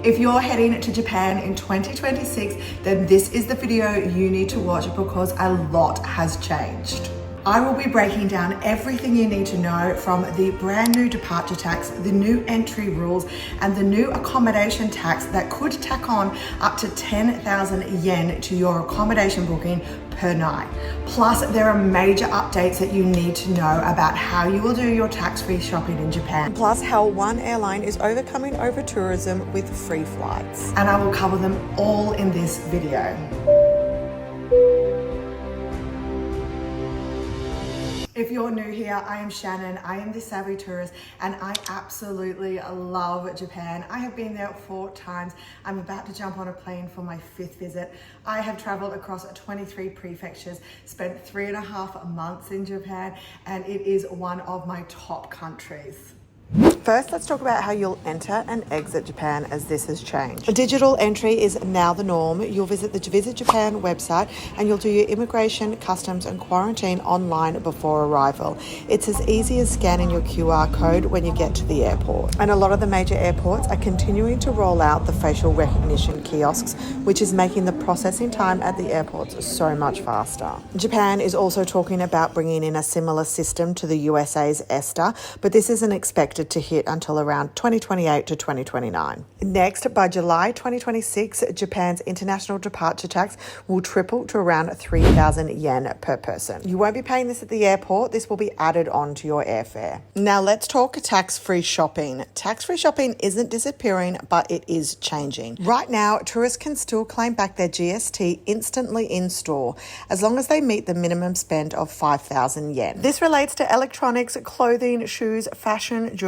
If you're heading to Japan in 2026, then this is the video you need to watch because a lot has changed. I will be breaking down everything you need to know from the brand new departure tax, the new entry rules, and the new accommodation tax that could tack on up to 10,000 yen to your accommodation booking per night. Plus, there are major updates that you need to know about how you will do your tax-free shopping in Japan. Plus, how one airline is overcoming over-tourism with free flights. And I will cover them all in this video. If you're new here, I am Shannon. I am the Savvy Tourist and I absolutely love Japan. I have been there 4 times. I'm about to jump on a plane for my 5th visit. I have traveled across 23 prefectures, spent 3.5 months in Japan, and it is one of my top countries. First, let's talk about how you'll enter and exit Japan as this has changed. A digital entry is now the norm. You'll visit the Visit Japan website and you'll do your immigration, customs and quarantine online before arrival. It's as easy as scanning your QR code when you get to the airport. And a lot of the major airports are continuing to roll out the facial recognition kiosks, which is making the processing time at the airports so much faster. Japan is also talking about bringing in a similar system to the USA's ESTA, but this isn't expected to hit until around 2028 to 2029. Next, by July 2026, Japan's international departure tax will triple to around 3,000 yen per person. You won't be paying this at the airport. This will be added on to your airfare. Now let's talk tax-free shopping. Tax-free shopping isn't disappearing, but it is changing. Right now, tourists can still claim back their GST instantly in store, as long as they meet the minimum spend of 5,000 yen. This relates to electronics, clothing, shoes, fashion, jewelry,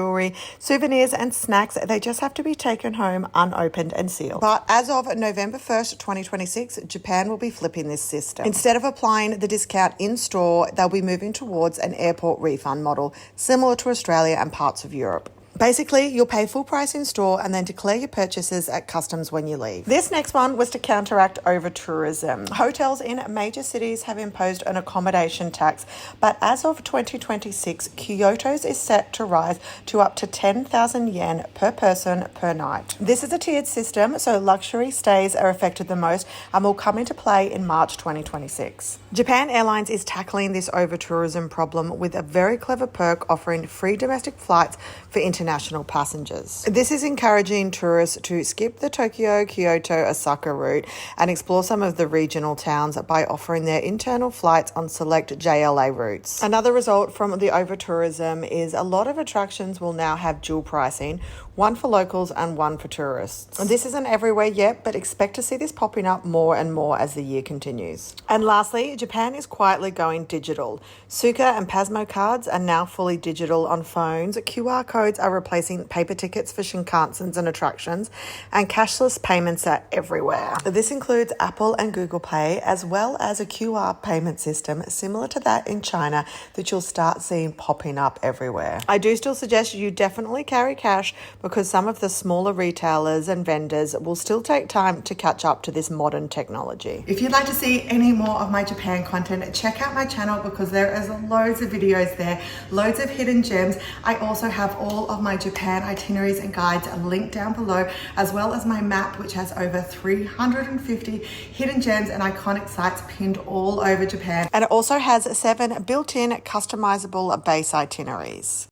souvenirs and snacks. They just have to be taken home unopened and sealed. But as of November 1st, 2026, Japan will be flipping this system. Instead of applying the discount in store, they'll be moving towards an airport refund model, similar to Australia and parts of Europe. Basically, you'll pay full price in store and then declare your purchases at customs when you leave. This next one was to counteract over-tourism. Hotels in major cities have imposed an accommodation tax, but as of 2026, Kyoto's is set to rise to up to 10,000 yen per person per night. This is a tiered system, so luxury stays are affected the most and will come into play in March 2026. Japan Airlines is tackling this over-tourism problem with a very clever perk offering free domestic flights for international passengers. This is encouraging tourists to skip the Tokyo, Kyoto, Osaka route and explore some of the regional towns by offering their internal flights on select JLA routes. Another result from the over-tourism is a lot of attractions will now have dual pricing, one for locals and one for tourists. This isn't everywhere yet, but expect to see this popping up more and more as the year continues. And lastly, Japan is quietly going digital. Suica and Pasmo cards are now fully digital on phones. QR codes are replacing paper tickets for Shinkansens and attractions, and cashless payments are everywhere. This includes Apple and Google Pay, as well as a QR payment system similar to that in China that you'll start seeing popping up everywhere. I do still suggest you definitely carry cash because some of the smaller retailers and vendors will still take time to catch up to this modern technology. If you'd like to see any more of my Japan content, check out my channel because there is loads of videos there, loads of hidden gems. I also have all of my Japan itineraries and guides linked down below, as well as my map, which has over 350 hidden gems and iconic sites pinned all over Japan. And it also has 7 built-in customizable base itineraries.